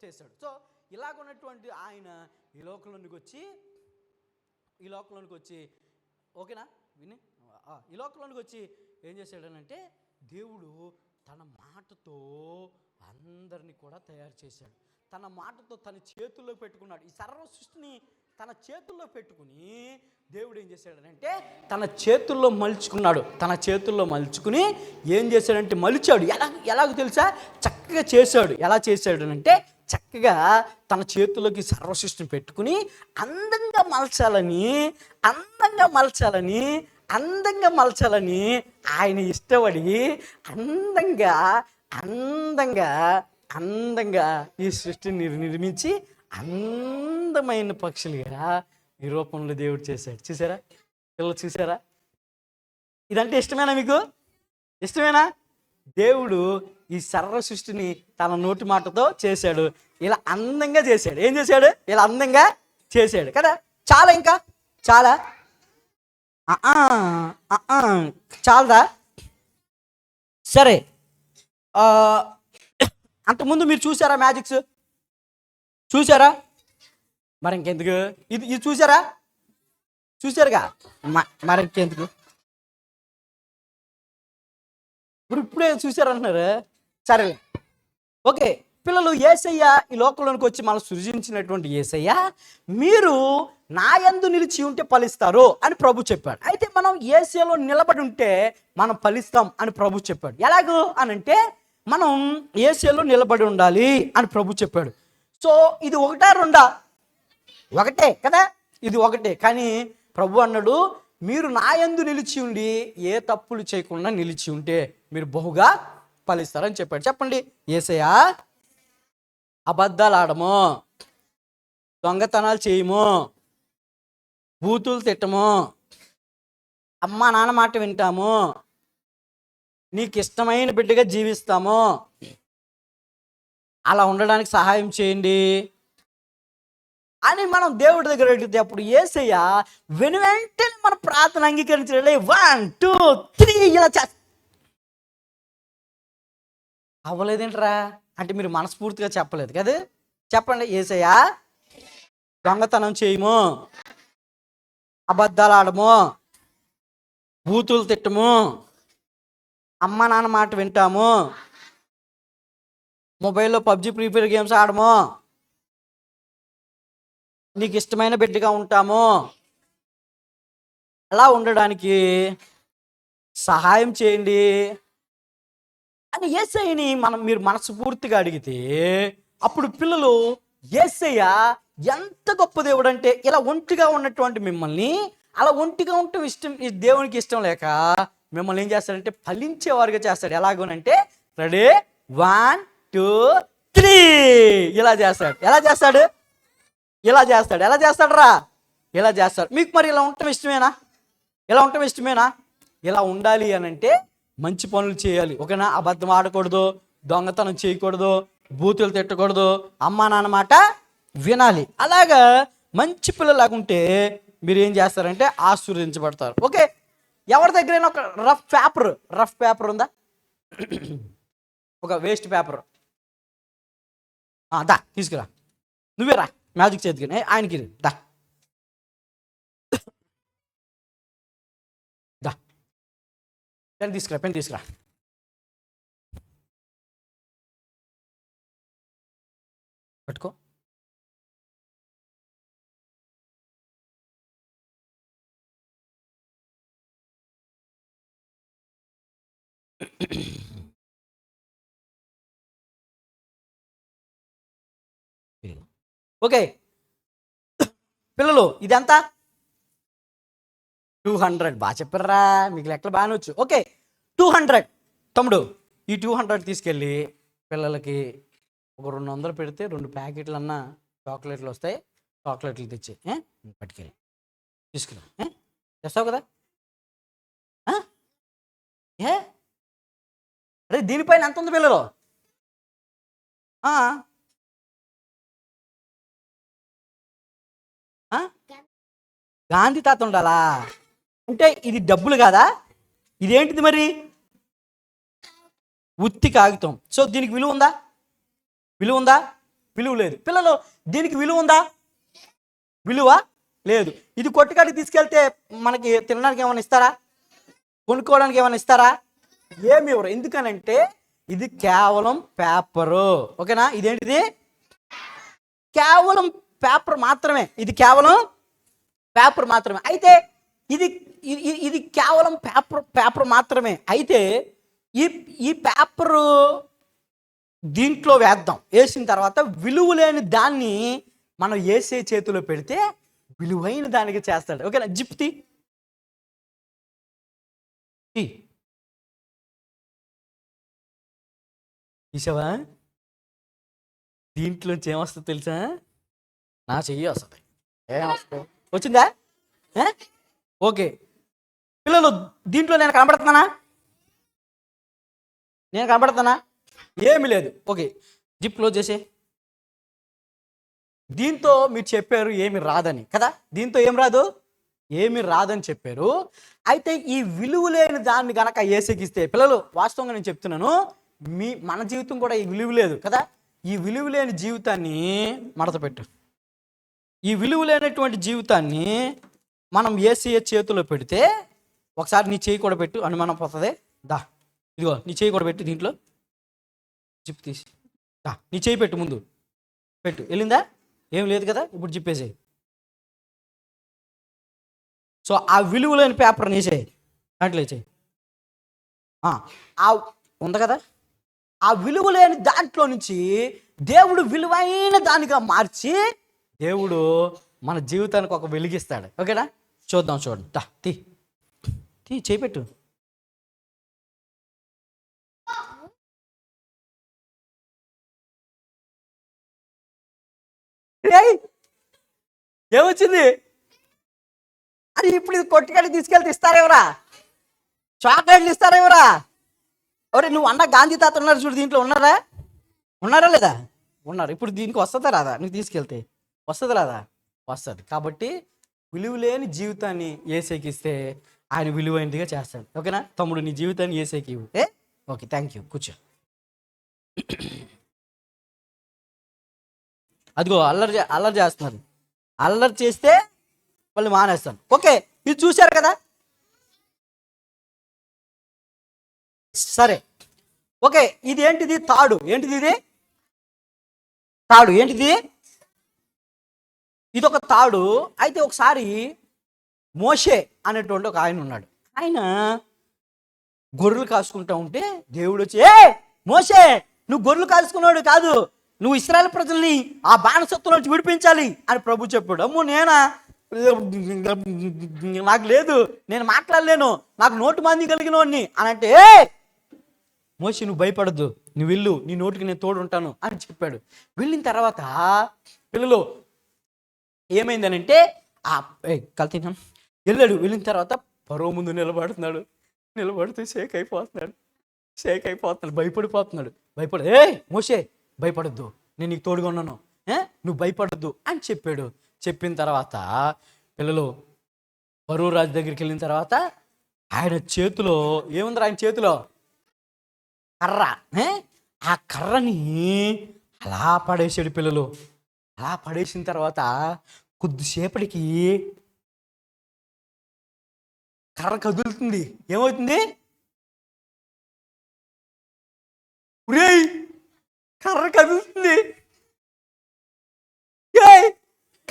చేశాడు. సో ఇలాగ ఉన్నటువంటి ఆయన ఈ లోకంలోనికి వచ్చి ఓకేనా విని ఈ లోకంలోనికి వచ్చి ఏం చేశాడనంటే దేవుడు తన మాటతో అందరినీ కూడా తయారు చేశాడు. తన మాటతో తన చేతుల్లో పెట్టుకున్నాడు. ఈ సర్వ సృష్టిని తన చేతుల్లో పెట్టుకుని దేవుడు ఏం చేశాడనంటే తన చేతుల్లో మలుచుకున్నాడు. తన చేతుల్లో మలుచుకుని ఏం చేశాడంటే మలిచాడు. ఎలాగో తెలుసా, చక్కగా చేశాడు. ఎలా చేశాడనంటే చక్కగా తన చేతుల్లోకి సర్వ సృష్టిని పెట్టుకుని అందంగా మలచాలని ఆయన ఇష్టపడి అందంగా ఈ సృష్టిని నిర్మించి అందమైన పక్షులుగా ఈ రూపంలో దేవుడు చేశాడు. చూసారా పిల్లలు, చూసారా? ఇదంటే ఇష్టమేనా మీకు? ఇష్టమేనా? దేవుడు ఈ సర్వ సృష్టిని తన నోటి మాటతో చేశాడు. ఇలా అందంగా చేశాడు. ఏం చేశాడు? ఇలా అందంగా చేశాడు కదా. చాలా, ఇంకా చాలా చాలదా? సరే, అంతకుముందు మీరు చూసారా మ్యాజిక్స్? చూసారా? మరి ఇంకెందుకు, ఇది చూసారుగా, మరి ఇంకెందుకు? ఇప్పుడే చూసారంటున్నారు. సరే, ఓకే పిల్లలు, యేసయ్య ఈ లోకంలోనికి వచ్చి మనం సృజించినటువంటి యేసయ్య మీరు నా యందు నిలిచి ఉంటే ఫలిస్తారు అని ప్రభు చెప్పాడు. అయితే మనం యేసయ్యలో నిలబడి ఉంటే మనం ఫలిస్తాం అని ప్రభు చెప్పాడు. ఎలాగో అనంటే మనం యేసయ్యలో నిలబడి ఉండాలి అని ప్రభు చెప్పాడు. సో ఇది ఒకటా రెండా? ఒకటే కదా, ఇది ఒకటే. కానీ ప్రభు అన్నాడు, మీరు నా యందు నిలిచి ఉండి ఏ తప్పులు చేయకుండా నిలిచి ఉంటే మీరు బహుగా ఫలిస్తారని చెప్పాడు. చెప్పండి. యేసయ్య అబద్ధాలు ఆడము, దొంగతనాలు చేయము, బూతులు తిట్టము, అమ్మ నాన్న మాట వింటాము, నీకు ఇష్టమైన బిడ్డగా జీవిస్తాము, అలా ఉండడానికి సహాయం చేయండి అని మనం దేవుడి దగ్గర అడిగితే అప్పుడు యేసయ్య వెంటనే మన ప్రార్థన అంగీకరించలే. 1 2 3 ఇలా అవ్వలేదేంట్రా అంటే మీరు మనస్ఫూర్తిగా చెప్పలేదు కదా. చెప్పండి. యేసయ్య దొంగతనం చేయము, అబద్ధాలు ఆడము, బూతులు తిట్టము, అమ్మ నాన్న మాట వింటాము, మొబైల్లో పబ్జి ఫ్రీ ఫైర్ గేమ్స్ ఆడము, నీకు ఇష్టమైన బిడ్డగా ఉంటాము, అలా ఉండడానికి సహాయం చేయండి అని యేసయ్యని మీరు మనస్ఫూర్తిగా అడిగితే అప్పుడు పిల్లలు యేసయ్య ఎంత గొప్ప దేవుడు అంటే ఇలా ఒంటిగా ఉన్నటువంటి మిమ్మల్ని అలా ఒంటిగా ఉండటం ఇష్టం దేవునికి ఇష్టం లేక మిమ్మల్ని ఏం చేస్తాడంటే ఫలించేవారుగా చేస్తాడు. ఎలాగోనంటే రెడీ 1 2 3 ఇలా చేస్తాడు. ఎలా చేస్తాడు? ఇలా చేస్తాడు. మీకు మరి ఇలా ఉండటం ఇష్టమేనా? ఇలా ఉండాలి అని అంటే మంచి పనులు చేయాలి. ఓకేనా? అబద్ధం ఆడకూడదు, దొంగతనం చేయకూడదు, బూతులు తిట్టకూడదు, అమ్మా నాన్న మాట వినాలి. అలాగా మంచి పిల్లలాగుంటే మీరు ఏం చేస్తారంటే ఆశీర్వదించబడతారు. ఓకే, ఎవరి దగ్గరైనా ఒక రఫ్ పేపర్ ఉందా? ఒక వేస్ట్ పేపర్ దా తీసుకురా, నువ్వే రా మ్యాజిక్ చేతికి ఆయనకి దా పెన్ తీసుకురా పట్టుకో. ఓకే పిల్లలు, ఇదంతా 200. బాగా చెప్పారా, మీకు లెక్కలు బాగానే వచ్చు. ఓకే 200. తమ్ముడు ఈ 200 తీసుకెళ్ళి పిల్లలకి ఒక 200 పెడితే 2 ప్యాకెట్లు అన్న చాక్లెట్లు వస్తాయి. చాక్లెట్లు తెచ్చి పట్టుకెళ్ళి తీసుకురా. తెస్తావు కదా? అరే దీనిపైన ఎంత ఉంది పిల్లలు? గాంధీ తాత ఉండాలా అంటే ఇది డబ్బులు కాదా? ఇదేంటిది మరి? ఉత్తి కాగితం. సో దీనికి విలువ ఉందా? విలువ లేదు. పిల్లలు, దీనికి విలువ ఉందా? విలువ లేదు. ఇది కొట్టుకాడికి తీసుకెళ్తే మనకి తినడానికి ఏమైనా ఇస్తారా? కొనుక్కోవడానికి ఏమైనా ఇస్తారా? ఏమి ఇవ్వరు. ఎందుకనంటే ఇది కేవలం పేపరు. ఓకేనా? ఇదేంటిది? కేవలం పేపర్ మాత్రమే. ఇది కేవలం పేపర్ మాత్రమే. అయితే ఇది ఇది కేవలం పేపర్ మాత్రమే. అయితే ఈ పేపరు దీంట్లో వేద్దాం. వేసిన తర్వాత విలువ లేని దాన్ని మనం ఏసే చేతిలో పెడితే విలువైన దానికి చేస్తాడు. ఓకేనా? జిప్తి తీసావా? దీంట్లోంచి ఏమొస్తుంది తెలుసా? నా చెయ్యి వస్తుంది. ఏమొస్తుంది? వచ్చిందా? ఓకే పిల్లలు, దీంట్లో నేను కనబడుతున్నానా? నేను కనబడుతున్నా? ఏమి లేదు. ఓకే, జిప్ క్లోజ్ చేసే. దీంతో మీరు చెప్పారు ఏమి రాదని కదా? దీంతో ఏం రాదు? ఏమి రాదని చెప్పారు. అయితే ఈ విలువ లేని దాన్ని కనుక ఏసేకిస్తే, పిల్లలు వాస్తవంగా నేను చెప్తున్నాను, మన జీవితం కూడా ఈ విలువ లేదు కదా? ఈ విలువ లేని జీవితాన్ని మడత పెట్టు. ఈ విలువ లేనటువంటి జీవితాన్ని మనం ఏసయ్య చేతిలో పెడితే, ఒకసారి నీ చేయి కూడా పెట్టు, అనుమానం పోతుంది. దా, ఇదిగో నీ చేయి కూడా పెట్టు. దీంట్లో జిప్ తీసి నీ చేయి పెట్టు, ముందు పెట్టు. వెళ్ళిందా? ఏం లేదు కదా? ఇప్పుడు జిప్పేసేయి. సో ఆ విలువ లేని పేపర్ని వేసేయి, దాంట్లో వేసేయి. ఉంది కదా? ఆ విలువ లేని దాంట్లో నుంచి దేవుడు విలువైన దానిగా మార్చి దేవుడు మన జీవితానికి ఒక వెలిగిస్తాడు. ఓకేనా? చూద్దాం, చూడండి. తీ చేపెట్టు. ఏమొచ్చింది? అది ఇప్పుడు ఇది కొట్టుకెళ్ళి తీసుకెళ్తే ఇస్తారేవరా? చాక్లెట్లు ఇస్తారేవరా? ఒరే, నువ్వు అన్న గాంధీ తాత ఉన్నారు చూడు, దీంట్లో ఉన్నారా లేదా? ఉన్నారు. ఇప్పుడు దీనికి వస్తుందా రాదా? నువ్వు తీసుకెళ్తే వస్తుంది రాదా? వస్తుంది. కాబట్టి విలువ లేని జీవితాన్ని ఏసేకిస్తే ఆయన విలువైనదిగా చేస్తాడు. ఓకేనా? తమ్ముడు, నీ జీవితాన్ని ఏసేకి ఇవ్వు. Okay, thank you. కూర్చో. అదిగో అల్లరి చేస్తున్నారు. అల్లరి చేస్తే మళ్ళీ మానేస్తాను. ఓకే, ఇది చూశారు కదా? సరే, ఓకే. ఇది ఏంటిది? తాడు. ఏంటిది ఇది? తాడు. ఏంటిది? ఇదొక తాడు. అయితే ఒకసారి మోషే అనేటువంటి ఒక ఆయన ఉన్నాడు. ఆయన గొర్రెలు కాసుకుంటా ఉంటే దేవుడు వచ్చి, మోషే, నువ్వు గొర్రెలు కాసుకున్నాడు కాదు, నువ్వు ఇశ్రాయేలు ప్రజల్ని ఆ బానిసత్వం నుంచి విడిపించాలి అని ప్రభు చెప్పాడు. అమ్మో, నేనా? నాకు లేదు, నేను మాట్లాడలేను, నాకు నోటు మంది కలిగిన వాడిని అని అంటే, మోషే నువ్వు భయపడద్దు, నువ్వు వెళ్ళు, నీ నోటికి నేను తోడు ఉంటాను అని చెప్పాడు. వెళ్ళిన తర్వాత పిల్లలు ఏమైందనంటే కల్తీనం వెళ్ళాడు. వెళ్ళిన తర్వాత పరో ముందు నిలబడుతూ షేక్ అయిపోతున్నాడు, భయపడిపోతున్నాడు. మోషే భయపడద్దు, నేను నీకు తోడుగా ఉన్నాను, నువ్వు భయపడద్దు అని చెప్పాడు. చెప్పిన తర్వాత పిల్లలు పరో రాజు దగ్గరికి వెళ్ళిన తర్వాత ఆయన చేతిలో ఏముంది? ఆయన చేతిలో కర్ర. ఆ కర్రని అలా పడేసాడు. పిల్లలు అలా పడేసిన తర్వాత కొద్దిసేపటికి కర్ర కదులుతుంది. ఏమవుతుంది? కర్ర కదులుతుంది.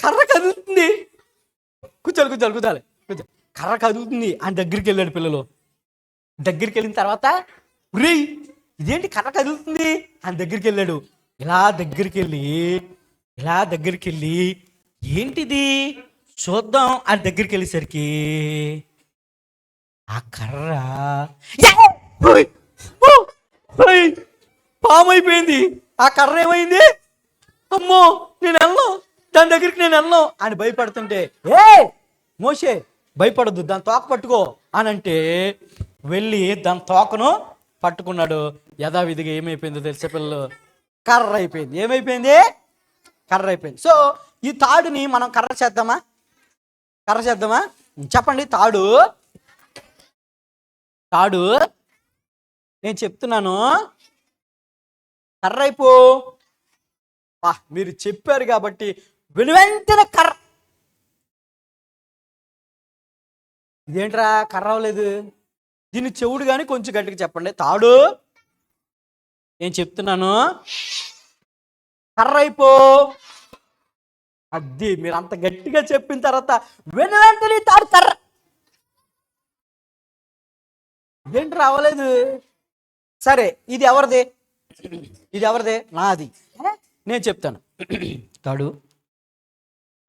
కర్ర కదులుతుంది. కూర్చోాలి. కర్ర కదులుతుంది. ఆయన దగ్గరికి వెళ్ళాడు. పిల్లలు దగ్గరికి వెళ్ళిన తర్వాత ఇదేంటి కర్ర కదులుతుంది? ఆయన దగ్గరికి వెళ్ళాడు. ఇలా దగ్గరికి వెళ్ళి ఏంటిది చూద్దాం అని దగ్గరికి వెళ్ళేసరికి ఆ కర్ర పాము అయిపోయింది. ఆ కర్ర ఏమైంది? అమ్మో, నేను వెళ్ళను, దాని దగ్గరికి నేను వెళ్ళను అని భయపడుతుంటే, మోషే భయపడద్దు, దాని తోక పట్టుకో అని అంటే వెళ్ళి దాని తోకను పట్టుకున్నాడు. యథావిధిగా ఏమైపోయిందో తెలిసే పిల్లలు, కర్ర అయిపోయింది. ఏమైపోయింది? కర్ర అయిపోయింది. సో ఈ తాడుని మనం కర్ర చేద్దామా? చెప్పండి. తాడు నేను చెప్తున్నాను, కర్ర అయిపో. మీరు చెప్పారు కాబట్టి వెనువెంటనే కర్ర. ఇదేంట్రా కర్ర అవ్వలేదు? దీన్ని చెవుడు కానీ కొంచెం గట్టిగా చెప్పండి. తాడు, నేను చెప్తున్నాను, కర్ర అయిపో. అది మీరు అంత గట్టిగా చెప్పిన తర్వాత వెనువెంటనే తాడు కర్ర. ఇదేంటి రావలేదు? సరే, ఇది ఎవరిది? ఇది ఎవరిదే? నాది. నేను చెప్తాను. తాడు,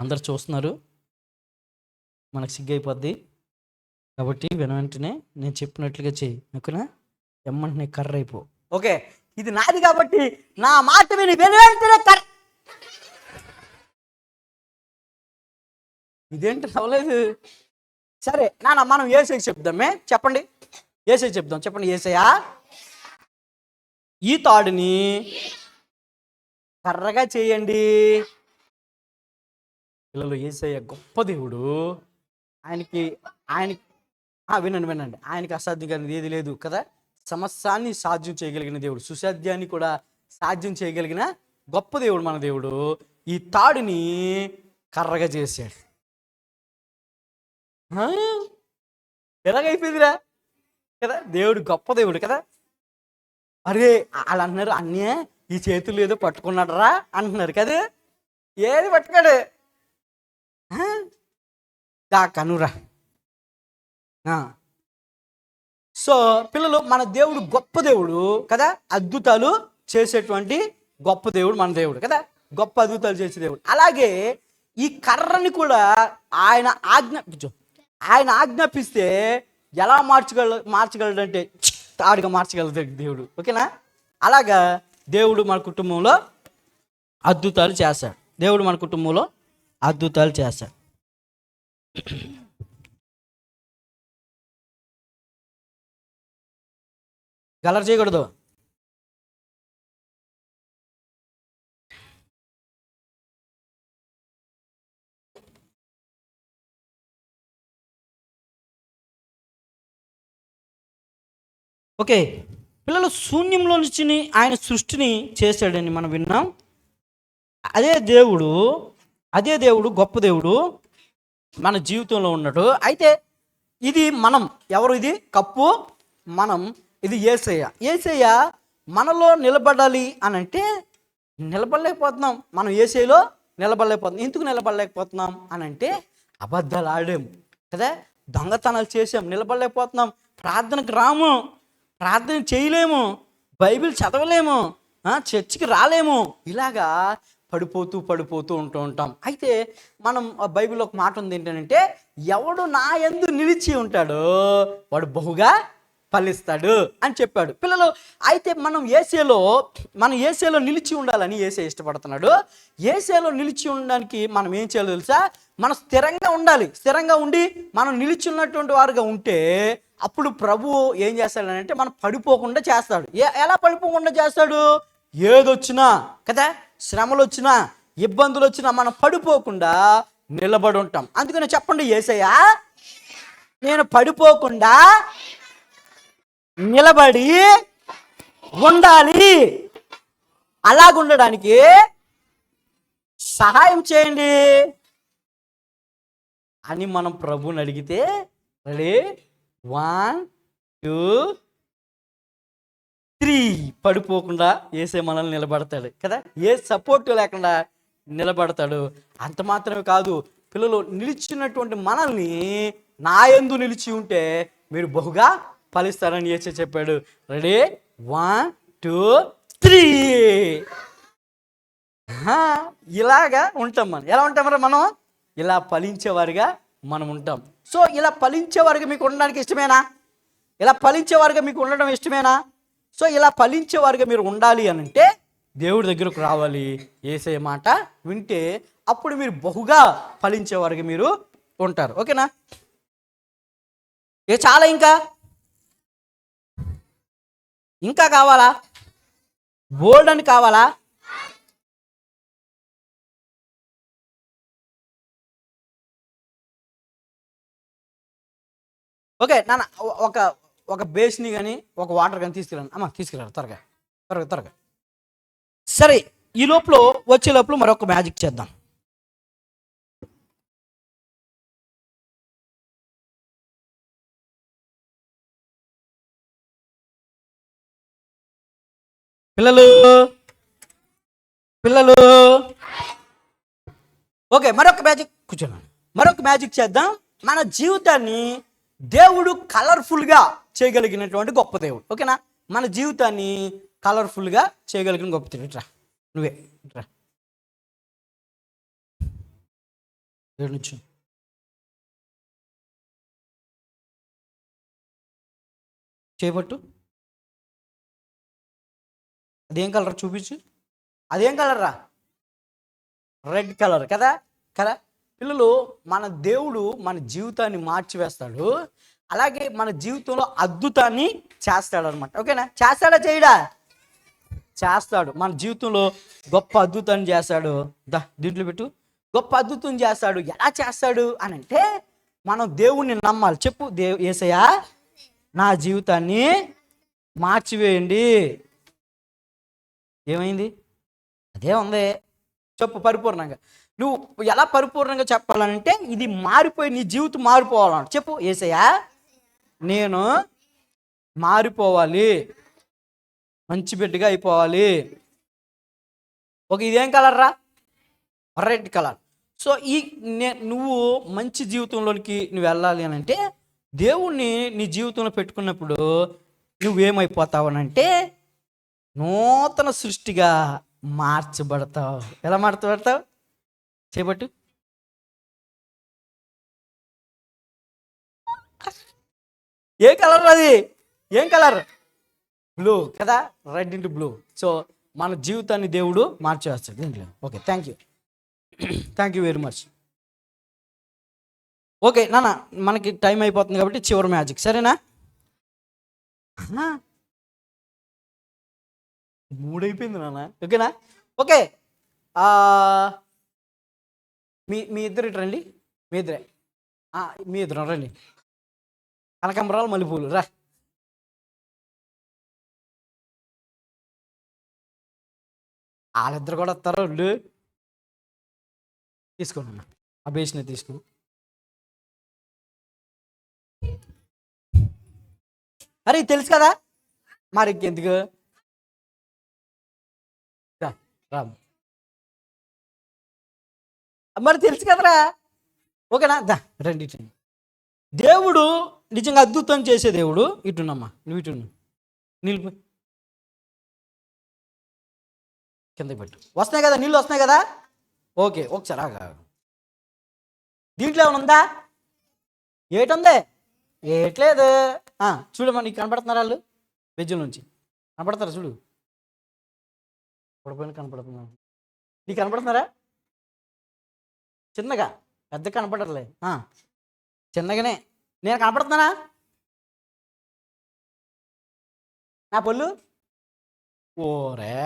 అందరు చూస్తున్నారు, మనకు సిగ్గైపోద్ది కాబట్టి వెంటనే నేను చెప్పినట్లుగా చెయ్యి. ఓకేనా? ఎమ్మంటే కర్ర అయిపో. ఓకే, ఇది నాది కాబట్టి నా మాట విని వెంటనే కర్ర. ఇదేంటి రావలేదు? సరే నాన్న, మనం ఏసై చెప్దామే. చెప్పండి, ఏసై చెప్దాం. చెప్పండి, ఏసయ్యా ఈ తాడుని కర్రగా చేయండి. పిల్లలు, ఏసయ్య గొప్ప దేవుడు. ఆయనకి వినండి, ఆయనకి అసాధ్యం కానిది ఏది లేదు కదా. సమస్తాన్ని సాధ్యం చేయగలిగిన దేవుడు, సుసాధ్యాన్ని కూడా సాధ్యం చేయగలిగిన గొప్ప దేవుడు మన దేవుడు. ఈ తాడుని కర్రగా చేశాడు. ఎలాగైపోయిందిరా కదా, దేవుడు గొప్ప దేవుడు కదా. అరే వాళ్ళు అంటున్నారు, అన్నే ఈ చేతులు ఏదో పట్టుకున్నాడరా అంటున్నారు కదా. ఏది పట్టుకాడు? కనురా. సో పిల్లలు, మన దేవుడు గొప్ప దేవుడు కదా, అద్భుతాలు చేసేటువంటి గొప్ప దేవుడు మన దేవుడు కదా, గొప్ప అద్భుతాలు చేసే దేవుడు. అలాగే ఈ కర్రని కూడా ఆయన ఆజ్ఞాపిస్తే ఎలా మార్చగలడంటే తాడుగా మార్చగలదు దేవుడు. ఓకేనా? అలాగా దేవుడు మన కుటుంబంలో అద్భుతాలు చేస్తాడు. దేవుడు మన కుటుంబంలో అద్భుతాలు చేస్తాడు. గలర్ చేయకూడదు. ఓకే పిల్లలు, శూన్యంలో నుంచి ఆయన సృష్టిని చేశాడని మనం విన్నాం. అదే దేవుడు గొప్ప దేవుడు మన జీవితంలో ఉన్నాడు. అయితే ఇది మనం ఎవరు? ఇది కప్పు, మనం. ఇది యేసయ్య మనలో నిలబడాలి అని అంటే నిలబడలేకపోతున్నాం. మనం యేసయ్యలో నిలబడలేకపోతున్నాం. ఎందుకు నిలబడలేకపోతున్నాం అని అంటే అబద్ధాలు ఆడాము కదా, దొంగతనాలు చేసాం, నిలబడలేకపోతున్నాం. ప్రార్థనకు రాము, ప్రార్థన చేయలేము, బైబిల్ చదవలేము, చర్చికి రాలేము. ఇలాగా పడిపోతూ ఉంటూ ఉంటాం. అయితే మనం బైబిల్లో ఒక మాట ఉంది, ఏంటంటే ఎవడు నా యందు నిలిచి ఉంటాడో వాడు బహుగా ఫలిస్తాడు అని చెప్పాడు. పిల్లలు, అయితే మనం యేసయ్యలో నిలిచి ఉండాలని యేసయ్య ఇష్టపడుతున్నాడు. యేసయ్యలో నిలిచి ఉండడానికి మనం ఏం చేయాలో తెలుసా? మనం స్థిరంగా ఉండాలి. స్థిరంగా ఉండి మనం నిలిచి ఉన్నటువంటి వారుగా ఉంటే అప్పుడు ప్రభువు ఏం చేస్తాడంటే మనం పడిపోకుండా చేస్తాడు. ఎలా పడిపోకుండా చేస్తాడు? ఏదొచ్చినా కదా, శ్రమలు వచ్చినా, ఇబ్బందులు వచ్చినా మనం పడిపోకుండా నిలబడి ఉంటాం. అందుకని చెప్పండి, యేసయ్య నేను పడిపోకుండా నిలబడి ఉండాలి, అలాగుండడానికి సహాయం చేయండి అని మనం ప్రభువుని అడిగితే, రెడీ 1 2 3 పడిపోకుండా యేసయ్య మనల్ని నిలబడతాడు కదా. ఏ సపోర్ట్ లేకుండా నిలబడతాడు. అంత మాత్రమే కాదు పిల్లలు, నిలిచినటువంటి మనల్ని నా యందు నిలిచి ఉంటే మీరు బహుగా ఫలిస్తారని యేసయ్య చెప్పాడు. రెడీ 1 2 3. ఇలాగా ఉంటాం. మనం ఎలా ఉంటాం? మనం ఇలా ఫలించేవారిగా మనం ఉంటాం. సో ఇలా ఫలించేవారిగా మీకు ఉండడానికి ఇష్టమేనా? ఇలా ఫలించేవారిగా మీకు ఉండడం ఇష్టమేనా? సో ఇలా ఫలించేవారిగా మీరు ఉండాలి అని అంటే దేవుడి దగ్గరకు రావాలి, యేసయ్య మాట వింటే అప్పుడు మీరు బహుగా ఫలించేవారిగా మీరు ఉంటారు. ఓకేనా? చాలా ఇంకా కావాలా? బోల్డ్ అని కావాలా? ఓకే నాన్న, ఒక బేస్ని కానీ ఒక వాటర్ కానీ తీసుకురాను. అమ్మ తీసుకురారు త్వరగా. సరే, ఈ లోపల వచ్చే లోపల మరొక మ్యాజిక్ చేద్దాం. పిల్లలు పిల్లలు ఓకే, మరొక మ్యాజిక్ కూర్చున్నాను. మరొక మ్యాజిక్ చేద్దాం. మన జీవితాన్ని దేవుడు కలర్ఫుల్గా చేయగలిగినటువంటి గొప్ప దేవుడు. ఓకేనా? మన జీవితాన్ని కలర్ఫుల్గా చేయగలిగిన గొప్ప దేవుడు. ఇట్రా, నువ్వే ఇట్రా, ఏడు నుంచి చేపట్టు. అదేం కలర్ చూపించు. అదేం కలర్ రా? రెడ్ కలర్ కదా. కదా పిల్లలు, మన దేవుడు మన జీవితాన్ని మార్చివేస్తాడు. అలాగే మన జీవితంలో అద్భుతాన్ని చేస్తాడు అనమాట. ఓకేనా? చేస్తాడా చేయడా? చేస్తాడు. మన జీవితంలో గొప్ప అద్భుతాన్ని చేస్తాడు. దీంట్లో పెట్టు. గొప్ప అద్భుతం చేస్తాడు. ఎలా చేస్తాడు అని అంటే మనం దేవుణ్ణి నమ్మాలి. చెప్పు, యేసయ్యా నా జీవితాన్ని మార్చివేయండి. ఏమైంది? అదే ఉంది. చెప్పు పరిపూర్ణంగా. నువ్వు ఎలా పరిపూర్ణంగా చెప్పాలంటే ఇది మారిపోయి నీ జీవితం మారిపోవాలంట. చెప్పు, యేసయ్యా నేను మారిపోవాలి, మంచి బిడ్డగా అయిపోవాలి. ఇదేం కలర్ రా? Red colour. సో నువ్వు మంచి జీవితంలోనికి నువ్వు వెళ్ళాలి అని అంటే దేవుణ్ణి నీ జీవితంలో పెట్టుకున్నప్పుడు నువ్వేమైపోతావు అని అంటే నూతన సృష్టిగా మార్చబడతావు. ఎలా మార్చబడతావు? చేపట్టు. ఏ కలర్ అది? ఏం కలర్? బ్లూ కదా. Red into blue. సో మన జీవితాన్ని దేవుడు మార్చేస్తాడు దీంట్లో. Okay, thank you very much. Okay నాన్న, మనకి టైం అయిపోతుంది కాబట్టి చివరి మ్యాజిక్, సరేనా? 3 అయిపోయింది నాన్న. ఓకేనా? ఓకే, మీ ఇద్దరు ఇటు రండి. మీ ఇద్దరు రండి. కనకాంబరాలు, మల్లెపూలు రా. వాళ్ళిద్దరు కూడా వస్తారు. తీసుకోండి, ఆ బేసిన్ తీసుకో. అరే తెలుసు కదా మరి ఎందుకు రా, మరి తెలుసు కదరా. ఓకేనా? రండి. దేవుడు నిజంగా అద్భుతం చేసే దేవుడు. ఇటున్నమ్మా, నువ్వు ఇటు నీళ్ళు కింద పెట్టు. వస్తున్నాయి కదా, నీళ్ళు వస్తున్నాయి కదా. ఓకే, ఒకసారి ఆగా. దీంట్లో ఏమైనా ఉందా? ఏటుంది? ఏట్లేదు. చూడమ్మా, నీకు కనపడుతున్నారు వాళ్ళు వెజ్జుల నుంచి కనపడతారా? చూడు, పొడిపోయిన కనపడుతున్నారు. నీకు కనపడుతున్నారా? చిన్నగా, పెద్ద కనపడట్లే, చిన్నగానే. నేను కనపడుతున్నానా? నా పళ్ళు ఓరే.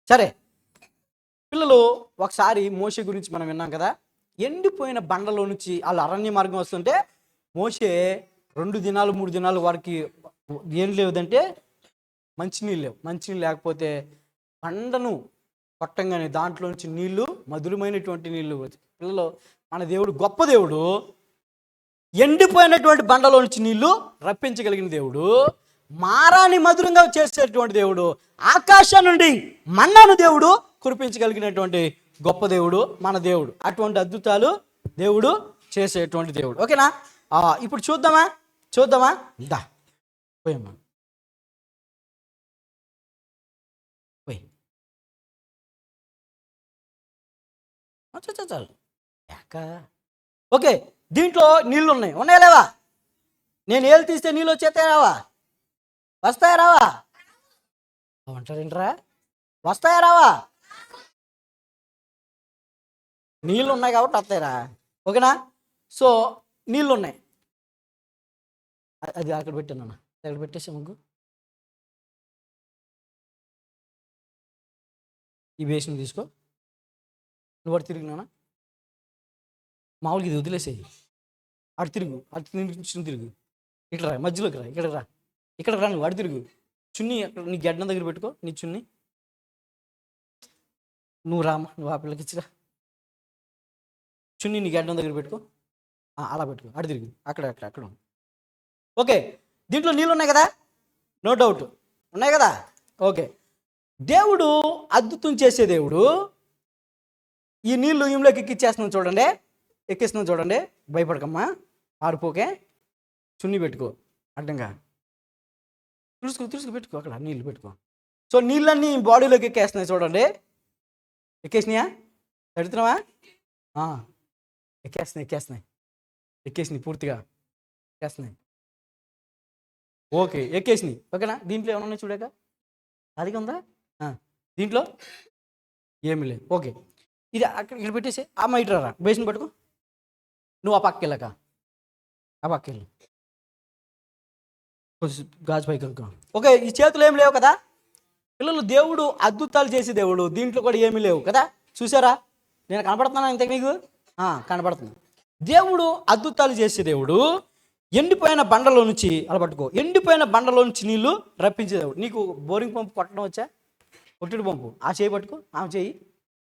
సరే పిల్లలు, ఒకసారి మోషే గురించి మనం విన్నాం కదా. ఎండిపోయిన బండలో నుంచి వాళ్ళు అరణ్య మార్గం వస్తుంటే మోషే 2 దినాలు 3 దినాలు వారికి ఏం లేదంటే మంచినీళ్ళు లేవు. మంచినీళ్ళు లేకపోతే బండను కొట్టంగానే దాంట్లో నుంచి నీళ్లు, మధురమైనటువంటి నీళ్లు. పిల్లలు, మన దేవుడు గొప్ప దేవుడు. ఎండిపోయినటువంటి బండలో నుంచి నీళ్లు రప్పించగలిగిన దేవుడు. మారాన్ని మధురంగా చేసేటువంటి దేవుడు. ఆకాశం నుండి మన్నాను దేవుడు కురిపించగలిగినటువంటి గొప్ప దేవుడు మన దేవుడు. అటువంటి అద్భుతాలు దేవుడు చేసేటువంటి దేవుడు. ఓకేనా? ఇప్పుడు చూద్దామా? పోయమ్మా, పోయి. చాలు. ఓకే, దీంట్లో నీళ్ళు ఉన్నాయా లేవా? నేను ఏళ్ళు తీస్తే నీళ్ళు వచ్చేస్తాయా రావా? వస్తాయా రావా? అంటారేంట్రా? వస్తాయా రావా? నీళ్ళు ఉన్నాయి కాబట్టి వస్తాయిరా. ఓకేనా? సో నీళ్ళు ఉన్నాయి. అది అక్కడ పెట్టాను అన్న, అక్కడ పెట్టేసా ముగ్గు. ఈ బేసిన్ తీసుకో. నువ్వు అటు తిరిగినా మామూలుగా ఇది వదిలేసేయి. అటు తిరుగు, తిరుగు. ఇక్కడ రా, మధ్యలోకి రా. ఇక్కడ రా నువ్వు. అటు తిరుగు. చున్నీ అక్కడ నీ గడ్డం దగ్గర పెట్టుకో. నీ చున్నీ నువ్వు రామ్మా, నువ్వు ఆ పిల్లకి ఇచ్చిరా. చున్నీ నీ గడ్డం దగ్గర పెట్టుకో. అలా పెట్టుకో, అటు తిరిగి అక్కడ అక్కడ అక్కడ. ఓకే, దీంట్లో నీళ్ళు ఉన్నాయి కదా, నో డౌట్ ఉన్నాయి కదా. ఓకే, దేవుడు అద్భుతం చేసే దేవుడు. ఈ నీళ్ళు ఈమెలోకి ఎక్కిచ్చేస్తున్నాం చూడండి, ఎక్కిస్తున్నాం చూడండి. భయపడకమ్మా, ఆరిపోకే. చున్నీ పెట్టుకో అడ్డంగా, తుడుచుకు పెట్టుకో, అక్కడ నీళ్ళు పెట్టుకో. సో నీళ్ళన్నీ బాడీలోకి ఎక్కేస్తున్నాయి చూడండి. ఎక్కేసినాయా? పెడుతున్నావా? ఎక్కేసినాయి పూర్తిగా ఎక్కేస్తున్నాయి. ఓకే, ఎక్కేసినాయి. ఓకేనా? దీంట్లో ఏమన్నా ఉన్నాయి చూడాక, అదిగా ఉందా? దీంట్లో ఏమి లేదు. ఓకే, ఇది అక్కడ ఇక్కడ పెట్టేసి అమ్మ ఇటు రా, బేసిన్ పట్టుకో. నువ్వు ఆ పక్కకి వెళ్ళాక, ఆ పక్కకి వెళ్ళి కొంచెం గాజు పైకి అనుకో. ఓకే, ఈ చేతులు ఏమి లేవు కదా పిల్లలు. దేవుడు అద్భుతాలు చేసే దేవుడు, దీంట్లో కూడా ఏమీ లేవు కదా. చూసారా, నేను కనపడుతున్నాను ఇంతకు మీకు? కనపడుతుంది. దేవుడు అద్భుతాలు చేసే దేవుడు. ఎండిపోయిన బండలో నుంచి అలా పట్టుకో, ఎండిపోయిన బండలో నుంచి నీళ్ళు రప్పించే దేవుడు. నీకు బోరింగ్ పంపు కొట్టడం వచ్చా? ఒత్తిడి పంపు, ఆ చేయి పట్టుకో, ఆమె చేయి.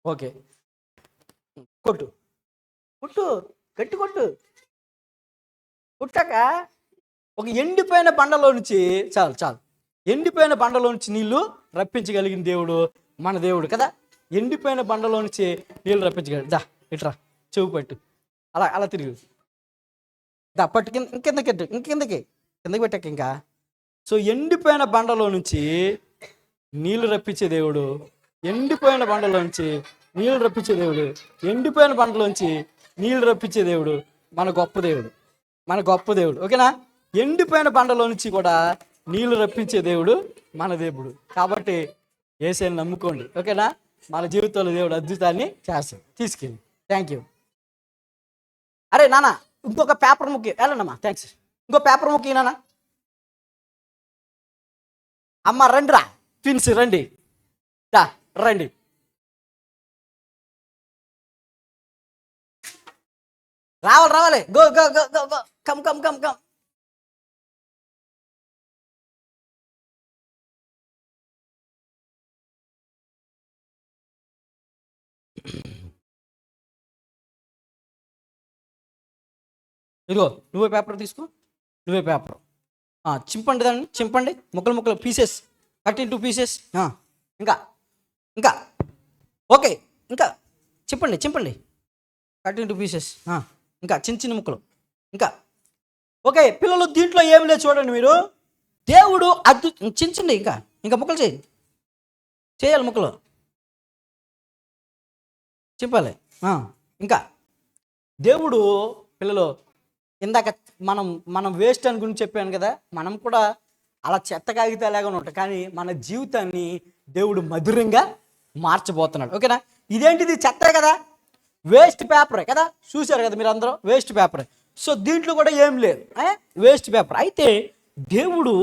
ఓకే, కొట్టు కొట్టు, గట్టి కొట్టు. కొట్టాక ఒక ఎండిపోయిన బండలో నుంచి, చాలు ఎండిపోయిన బండలో నుంచి నీళ్లు రప్పించగలిగిన దేవుడు మన దేవుడు కదా. ఎండిపోయిన బండలో నుంచి నీళ్ళు రప్పించగలడు. దా ఇట్రా, చెవు పట్టు, అలా అలా తిరిగి దా, పట్టు కిందకి పెట్టాక ఇంకా. సో ఎండిపోయిన బండలో నుంచి నీళ్లు రప్పించే దేవుడు, ఎండిపోయిన బండలో నుంచి నీళ్లు రప్పించే దేవుడు, ఎండిపోయిన బండలోంచి నీళ్లు రప్పించే దేవుడు మన గొప్ప దేవుడు. ఓకేనా? ఎండిపోయిన బండలో నుంచి కూడా నీళ్లు రప్పించే దేవుడు మన దేవుడు. కాబట్టి యేసయ్యని నమ్ముకోండి. ఓకేనా? మన జీవితంలో దేవుడు అద్భుతాన్ని చేస్తాడు. తీసుకెళ్ళి. Thank you. అరే నాన్న, ఇంకొక పేపర్ ముక్కి వెళ్ళండమ్మా. థ్యాంక్స్. ఇంకో పేపర్ ముక్కి నాన్న. అమ్మ రండి రా, ట్విన్స్ రండి, రండి. రావాలి, go go go go go, come. ఇదిగో నువ్వే పేపర్ తీసుకో, నువ్వే పేపర్ చింపండి, దాన్ని చింపండి, ముక్కలు పీసెస్, కట్ ఇన్ 2 పీసెస్. ఇంకా ఓకే, ఇంకా చింపండి, కట్ ఇన్ 2 పీసెస్. ఇంకా చిన్న ముక్కలు. ఇంకా ఓకే పిల్లలు, దీంట్లో ఏమి లేదు చూడండి మీరు. దేవుడు చించండి, ఇంకా ముక్కలు చేయాలి, ముక్కలు చింపాలి. ఇంకా దేవుడు పిల్లలు, ఇందాక మనం వేస్ట్ అని గురించి చెప్పాను కదా, మనం కూడా అలా చెత్త కాగితాలాగా ఉంటాం, కానీ మన జీవితాన్ని దేవుడు మధురంగా మార్చబోతున్నాడు. ఓకేనా? ఇదేంటిది? చెత్తే కదా, వేస్ట్ పేపరే కదా. చూశారు కదా మీరు అందరూ, వేస్ట్ పేపరే. సో దీంట్లో కూడా ఏం లేదు, వేస్ట్ పేపర్. అయితే దేవుడు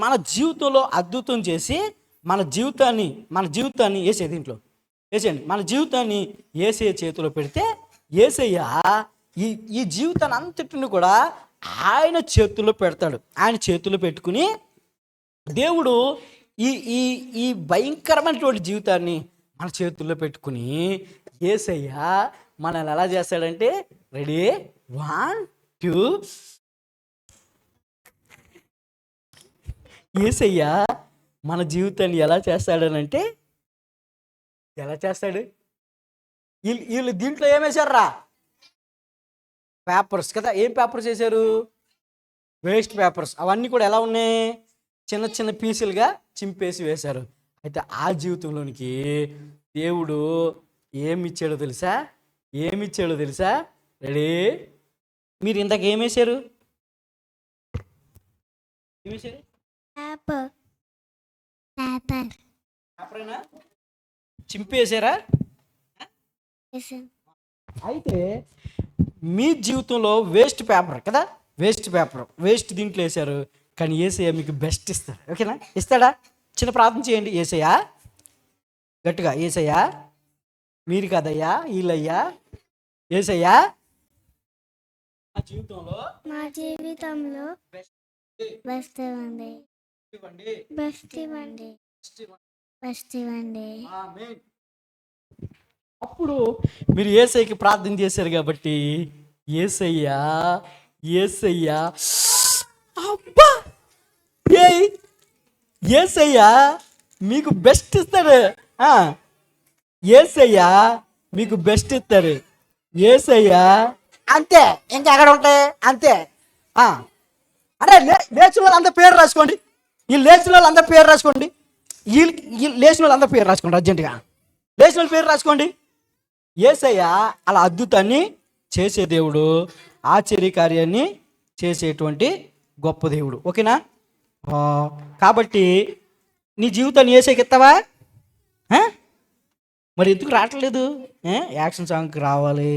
మన జీవితంలో అద్భుతం చేసి మన జీవితాన్ని వేసే దీంట్లో వేసేయండి. మన జీవితాన్ని ఏసయ్య చేతిలో పెడితే ఏసయ్య ఈ జీవితాన్ని అంతటిని కూడా ఆయన చేతుల్లో పెడతాడు. ఆయన చేతుల్లో పెట్టుకుని దేవుడు ఈ భయంకరమైనటువంటి జీవితాన్ని మన చేతుల్లో పెట్టుకుని యేసయ్య మనల్ని ఎలా చేస్తాడంటే, రెడీ 1 2, యేసయ్య మన జీవితాన్ని ఎలా చేస్తాడనంటే, ఎలా చేస్తాడు? వీళ్ళు దీంట్లో ఏమేశారా? పేపర్స్ కదా. ఏం పేపర్స్ వేశారు? Waste papers. అవన్నీ కూడా ఎలా ఉన్నాయి? చిన్న పీసులుగా చింపేసి వేశారు. అయితే ఆ జీవితంలోనికి దేవుడు ఏమిచ్చాడో తెలుసా? రెడీ? మీరు ఇంతకు ఏమేశారు? పేపరేనా? చింపేశారా? అయితే మీ జీవితంలో వేస్ట్ పేపర్ కదా, వేస్ట్ దీంట్లో వేశారు, కానీ యేసయ్య మీకు బెస్ట్ ఇస్తాడు. ఓకేనా? ఇస్తాడా? చిన్న ప్రార్థన చేయండి. యేసయ్య, గట్టిగా, యేసయ్య మీరు కదయ్యా, వీళ్ళయ్యా, యేసయ్య మా జీవితంలో బెస్ట్ ఇవ్వండి. అప్పుడు మీరు యేసయ్యకి ప్రార్థన చేశారు కాబట్టి యేసయ్యా యేసయ్యా అబ్బా ఏయ్ యేసయ్యా మీకు బెస్ట్ ఇస్తాడు. యేసయ్యా మీకు బెస్ట్ ఇస్తారు. యేసయ్యా అంతే, ఇంకా ఎక్కడ ఉంటాయి అంతే. అరే లేచిన వాళ్ళు అందరి పేరు రాసుకోండి. ఈ లేచిన వాళ్ళు అందరి పేరు రాసుకోండి. ఈ లేచిన వాళ్ళు అందరి పేరు రాసుకోండి. అర్జెంటుగా లేచిన వాళ్ళ పేరు రాసుకోండి. యేసయ్య అలా అద్భుతాన్ని చేసే దేవుడు, ఆశ్చర్యకార్యాన్ని చేసేటువంటి గొప్ప దేవుడు. ఓకేనా? కాబట్టి నీ జీవితాన్ని యేసయ్యకి ఇస్తావా? మరి ఎందుకు రావట్లేదు? యాక్షన్ సాంగ్కి రావాలి,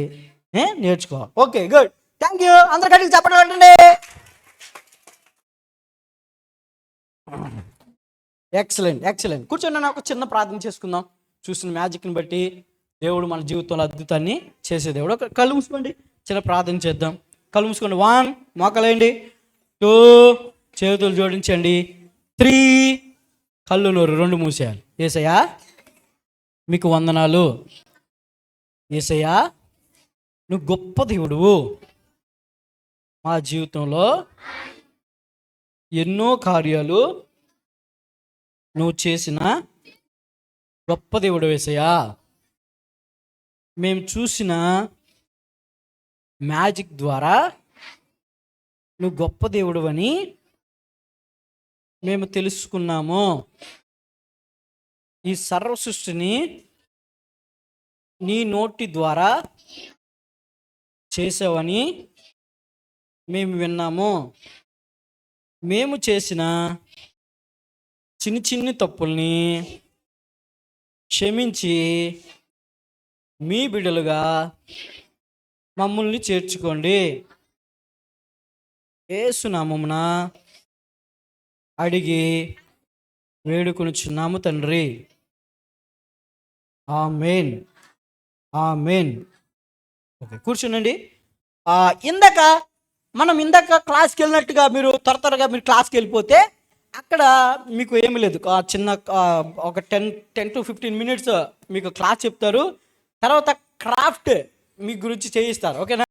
నేర్చుకో. Okay, good, thank you. అందరు గట్టిగా చెప్పడం పెట్టండి. Excellent excellent. కూర్చోండి, నాకు చిన్న ప్రార్థన చేసుకుందాం. చూసిన మ్యాజిక్ని బట్టి దేవుడు మన జీవితంలో అద్భుతాన్ని చేసే దేవుడు. కళ్ళు మూసుకోండి, చిన్న ప్రార్థన చేద్దాం. కళ్ళు మూసుకోండి. 1 మోకలేండి, 2 చేతులు జోడించండి, 3 కళ్ళు నోరు 2 మూసేయాలి. యేసయ్యా మీకు వందనాలు. యేసయ్యా నువ్వు గొప్ప దేవుడువు. మా జీవితంలో ఎన్నో కార్యాలు నువ్వు చేసిన గొప్ప దేవుడు యేసయ్యా. మేము చూసిన మ్యాజిక్ ద్వారా నువ్వు గొప్ప దేవుడు అని మేము తెలుసుకున్నాము. ఈ సర్వ సృష్టిని నీ నోటి ద్వారా చేసావని మేము విన్నాము. మేము చేసిన చిన్ని చిన్ని తప్పుల్ని క్షమించి మీ బిడ్డలుగా మమ్మల్ని చేర్చుకోండి. యేసు నామమున అడిగి వేడుకొనుచున్నాము తండ్రి. ఆమేన్ ఆమేన్. ఓకే, కూర్చోనండి. ఇందాక క్లాస్కి వెళ్ళినట్టుగా మీరు త్వరగా మీరు క్లాస్కి వెళ్ళిపోతే అక్కడ మీకు ఏమీ లేదు. చిన్న ఒక 10 to 15 minutes మీకు క్లాస్ చెప్తారు. తర్వాత క్రాఫ్ట్ మీ గురించి చేయిస్తారు. ఓకేనా?